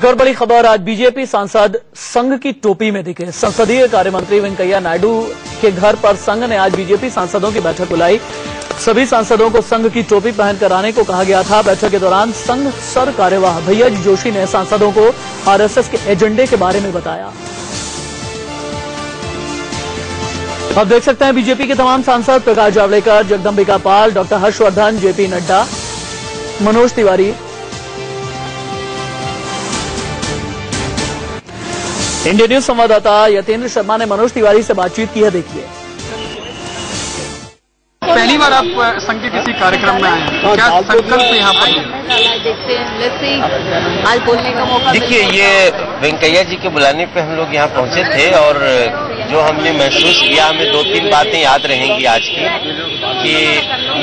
और बड़ी खबर, आज बीजेपी सांसद संघ की टोपी में दिखे। संसदीय कार्य मंत्री वेंकैया नायडू के घर पर संघ ने आज बीजेपी सांसदों की बैठक बुलाई। सभी सांसदों को संघ की टोपी पहनकर आने को कहा गया था। बैठक के दौरान संघ सर कार्यवाह भैयाजी जोशी ने सांसदों को आरएसएस के एजेंडे के बारे में बताया। अब देख सकते हैं बीजेपी के तमाम सांसद Prakash Javadekar, Jagdambika Pal, doctor Harshvardhan, JP Nadda, Manoj Tiwari. India News संवाददाता यतेंद्र शर्मा ने मनोज तिवारी से बातचीत की है, देखिए। पहली बार आप संघ के किसी कार्यक्रम में आए हैं, क्या संकल्प यहाँ पर देखते हैं? आज बोलने का मौका। देखिए, ये वेंकैया जी के बुलाने पे हम लोग यहाँ पहुंचे थे और जो हमने महसूस किया, हमें दो तीन बातें याद रहेंगी आज की, कि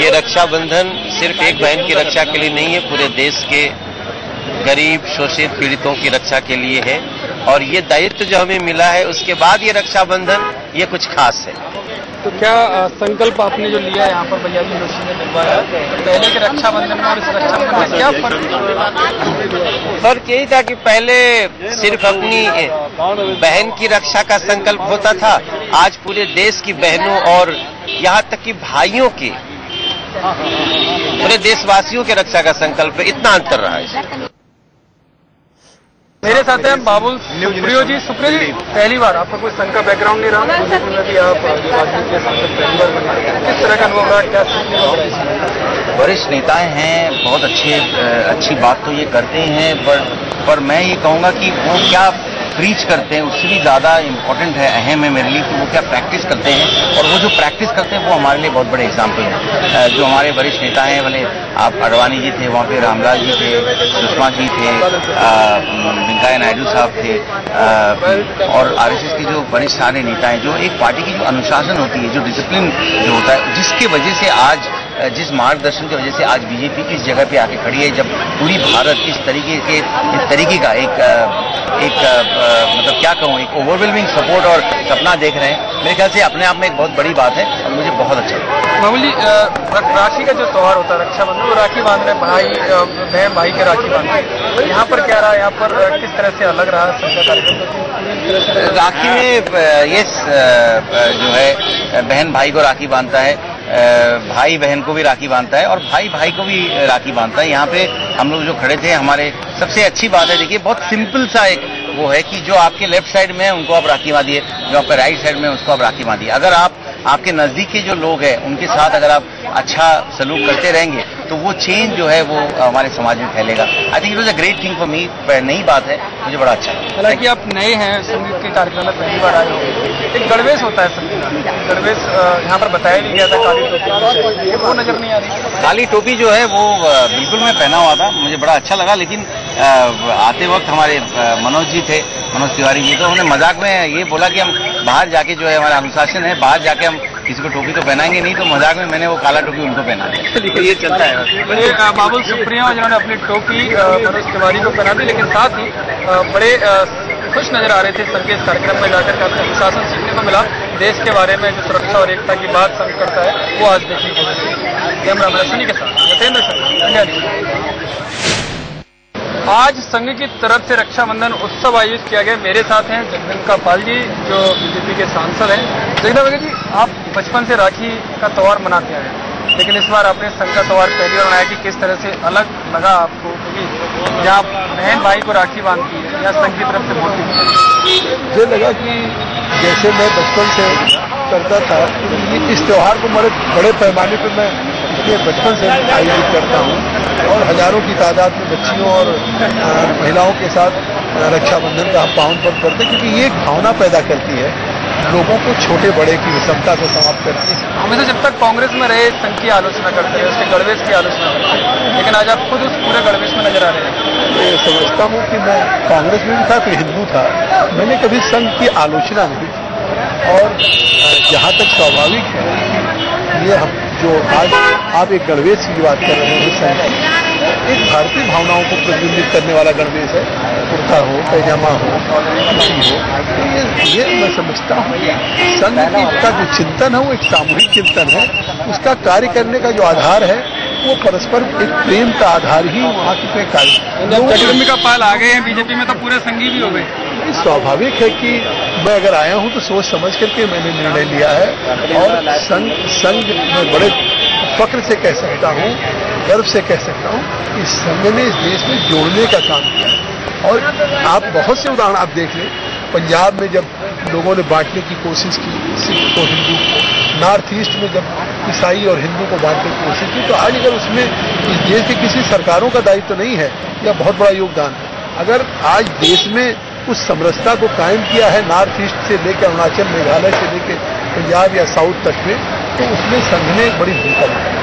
ये रक्षाबंधन सिर्फ एक बहन की रक्षा के लिए नहीं है, पूरे देश के गरीब शोषित पीड़ितों की रक्षा के लिए है। और ये दायित्व जो हमें मिला है, उसके बाद ये रक्षाबंधन ये कुछ खास है। तो क्या संकल्प आपने जो लिया है यहाँ पर भैयाजी जोशी ने दिलवाया, पहले के रक्षाबंधन में और इस रक्षाबंधन में क्या फर्क यही था कि पहले सिर्फ अपनी बहन की रक्षा का संकल्प होता था, आज पूरे देश की बहनों और यहाँ तक कि भाइयों के, पूरे देशवासियों के रक्षा का संकल्प है। इतना अंतर रहा है। मेरे साथ हैं बाबुल सुप्रियो जी। सुप्रियो जी, पहली बार आपका कोई संघ का बैकग्राउंड नहीं रहा, कि आप आदिवासी के सांसद पहली बार बने, किस तरह का अनुभव रहा, क्या सीखने को मिला? वरिष्ठ नेताएं हैं, बहुत अच्छी बात तो ये करते हैं, पर मैं ये कहूँगा कि वो क्या प्रीच करते हैं उससे भी ज़्यादा इम्पोर्टेंट है, अहम है मेरे लिए कि वो क्या प्रैक्टिस करते हैं। और वो जो प्रैक्टिस करते हैं वो हमारे लिए बहुत बड़े एग्जाम्पल हैं। जो हमारे वरिष्ठ नेता हैं, भले आप अडवाणी जी थे, वहाँ पे रामलाल जी थे, सुषमा जी थे, वेंकैया नायडू साहब थे, और आरएसएस के जो वरिष्ठ सारे नेता हैं, जो एक पार्टी की जो अनुशासन होती है, जो डिसिप्लिन जो होता है, जिसके वजह से आज, जिस मार्गदर्शन की वजह से आज बीजेपी इस जगह पे आके खड़ी है, जब पूरी भारत इस तरीके का एक मतलब क्या कहूँ, एक ओवरवेलमिंग सपोर्ट और सपना देख रहे हैं, मेरे ख्याल से अपने आप में एक बहुत बड़ी बात है और मुझे बहुत अच्छा लगा। मामूली राखी का जो त्योहार होता है रक्षाबंधन, वो राखी बांध रहे बहन भाई के राखी बांध रहे, यहाँ पर क्या रहा, यहाँ पर किस तरह से अलग रहा कार्यक्रम? राखी में ये जो है बहन भाई को राखी बांधता है, भाई बहन को भी राखी बांधता है और भाई भाई को भी राखी बांधता है। यहाँ पे हम लोग जो खड़े थे, हमारे सबसे अच्छी बात है, देखिए बहुत सिंपल सा एक वो है कि जो आपके लेफ्ट साइड में है उनको आप राखी बांधिए, जो आपके राइट साइड में है उसको आप राखी बांधिए। अगर आपके नजदीक के जो लोग हैं उनके साथ अगर आप अच्छा सलूक करते रहेंगे तो वो चेंज जो है वो हमारे समाज में फैलेगा। I think it was a great thing for me. नई बात है, मुझे बड़ा अच्छा है। हालांकि आप नए हैं, संगीत के कार्यक्रम में पहली बार आए हो, एक गणवेश होता है संगीत, गणवेश यहाँ पर बताया नहीं गया था, काली टोपी वो नजर नहीं आ रही। काली टोपी जो है वो बिल्कुल मैं पहना हुआ था, मुझे बड़ा अच्छा लगा, लेकिन आते वक्त हमारे मनोज जी थे, मनोज तिवारी जी, तो उन्होंने मजाक में ये बोला कि हम बाहर जाके जो है हमारा अनुशासन है, बाहर जाके हम किसी को टोपी तो पहनाएंगे नहीं, तो मजाक में मैंने वो काला टोपी उनको पहना दिया। ये चलता है। बाबुल सुप्रियो जिन्होंने अपनी टोपी मनोज तिवारी को पहना दी, लेकिन साथ ही बड़े खुश नजर आ रहे थे संघ के इस कार्यक्रम में जाकर काफी अनुशासन सीखने को मिला। देश के बारे में जो सुरक्षा और एकता की बात संघ करता है, वो आज देखने को मिली। कैमरा मैन सुनी के साथ यतेंद्र शर्मा, इंडिया न्यूज। आज संघ की तरफ से रक्षाबंधन उत्सव आयोजित किया गया। मेरे साथ हैं जगदंबिका पाल जी, जो बीजेपी के सांसद हैं। जगदंबिका जी, आप बचपन से राखी का त्योहार मनाते आए हैं, लेकिन इस बार आपने संघ का त्योहार पहली बार मनाया, कि किस तरह से अलग लगा आपको, क्योंकि जहाँ बहन भाई को राखी बांधती है या संघ की तरफ से बोलती है? मुझे लगा कि जैसे मैं बचपन से करता था, इस त्योहार को बड़े पैमाने पर मैं इसलिए बचपन से आयोजित करता हूँ और हजारों की तादाद में बच्चियों और महिलाओं के साथ रक्षाबंधन का हम पावन पर्व करते हैं, क्योंकि ये एक भावना पैदा करती है, लोगों को छोटे बड़े की विषमता को समाप्त करती है। हमें तो जब तक कांग्रेस में रहे संघ की आलोचना करते हैं, उसके गणवेश की आलोचना करते हैं, लेकिन आज आप खुद उस पूरे गणवेश में नजर आ रहे हैं। मैं समझता हूँ कि मैं कांग्रेस में भी था, फिर हिंदू था, मैंने कभी संघ की आलोचना नहीं की। और जहाँ तक स्वाभाविक है कि ये हम जो आज आप एक गणवेश की बात कर रहे हैं, संघ एक भारतीय भावनाओं को प्रतिबिंबित करने वाला गणवेश है, कुर्ता हो, पैजामा हो, धोती हो, तो ये मैं समझता हूँ संघ का जो चिंतन है वो एक सामूहिक चिंतन है। उसका कार्य करने का जो आधार है वो परस्पर एक प्रेम का आधार ही वहाँ पे कार्य। जब जगदम्बिका पाल आ गए हैं बीजेपी में तो पूरे संगी भी हो गए। स्वाभाविक है कि मैं अगर आया हूं तो सोच समझ करके मैंने निर्णय लिया है और संघ में बड़े फक्र से कह सकता हूं, गर्व से कह सकता हूं कि संघ ने इस देश में जोड़ने का काम किया है। और आप बहुत से उदाहरण आप देख लें, पंजाब में जब लोगों ने बांटने की कोशिश की सिख को हिंदू को, नॉर्थ ईस्ट में जब ईसाई और हिंदू को बांटने की कोशिश की, तो आज अगर उसमें इस देश की किसी सरकारों का दायित्व तो नहीं है, यह बहुत बड़ा योगदान है। अगर आज देश में उस समरसता को कायम किया है नॉर्थ ईस्ट से लेकर अरुणाचल, मेघालय से लेकर पंजाब या साउथ तक में, तो उसमें संघ ने बड़ी भूमिका निभाई।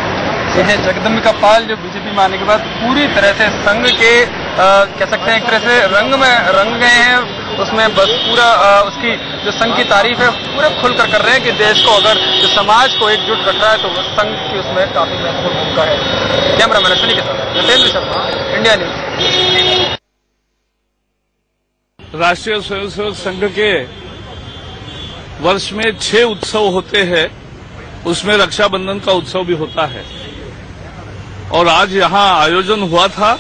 यह जगदम्बिका पाल जो बीजेपी में आने के बाद पूरी तरह से संघ के कह सकते हैं एक तरह से रंग में रंग गए हैं, उसमें बस पूरा उसकी जो संघ की तारीफ है पूरे खुलकर कर रहे हैं कि देश को अगर जो समाज को एकजुट रख रहा है तो संघ की उसमें काफी महत्वपूर्ण भूमिका है। कैमरामैन अश्विनी के साथ नटेंद्र शर्मा, इंडिया न्यूज। राष्ट्रीय स्वयंसेवक संघ के वर्ष में 6 उत्सव होते हैं, उसमें रक्षाबंधन का उत्सव भी होता है और आज यहां आयोजन हुआ था।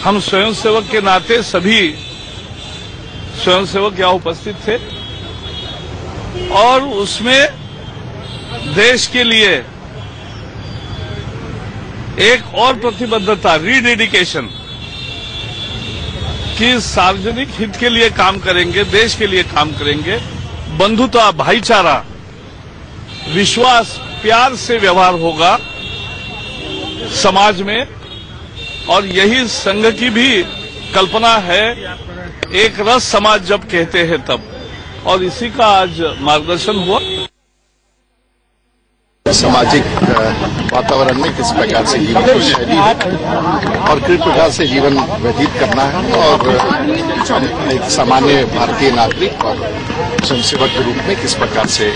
हम स्वयंसेवक के नाते सभी स्वयंसेवक यहां उपस्थित थे और उसमें देश के लिए एक और प्रतिबद्धता, रीडेडिकेशन कि सार्वजनिक हित के लिए काम करेंगे, देश के लिए काम करेंगे, बंधुता, भाईचारा, विश्वास, प्यार से व्यवहार होगा समाज में। और यही संघ की भी कल्पना है, एक रस समाज जब कहते हैं तब, और इसी का आज मार्गदर्शन हुआ। सामाजिक वातावरण में किस प्रकार से जीवन की शैली है और किस प्रकार से जीवन व्यतीत करना है और एक सामान्य भारतीय नागरिक और स्वयंसेवक के रूप में किस प्रकार से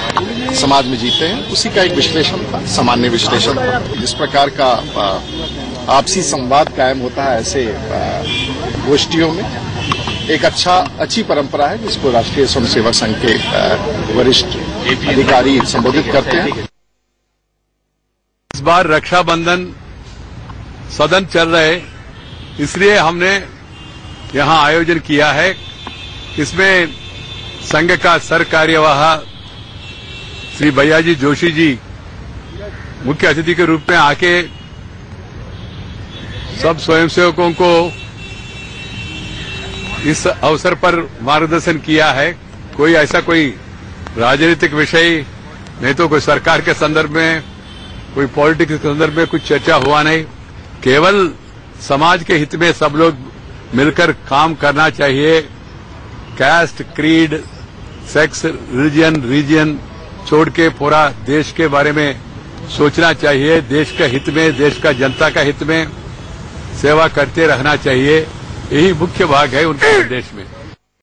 समाज में जीते हैं, उसी का एक विश्लेषण था, सामान्य विश्लेषण था। जिस प्रकार का आपसी संवाद कायम होता है ऐसे गोष्ठियों में एक अच्छी परंपरा है जिसको राष्ट्रीय स्वयंसेवक संघ के वरिष्ठ अधिकारी संबोधित करते हैं। इस बार रक्षाबंधन सदन चल रहे, इसलिए हमने यहां आयोजन किया है। इसमें संघ का सर कार्यवाह श्री भैयाजी जोशी जी मुख्य अतिथि के रूप में आके सब स्वयंसेवकों को इस अवसर पर मार्गदर्शन किया है। कोई राजनीतिक विषय नहीं तो कोई सरकार के संदर्भ में, कोई पॉलिटिक्स के संदर्भ में कुछ चर्चा हुआ नहीं। केवल समाज के हित में सब लोग मिलकर काम करना चाहिए। Caste, creed, sex, religion, region छोड़ के पूरा देश के बारे में सोचना चाहिए। देश का हित में, देश का जनता का हित में सेवा करते रहना चाहिए। यही मुख्य भाग है उनके संदेश में।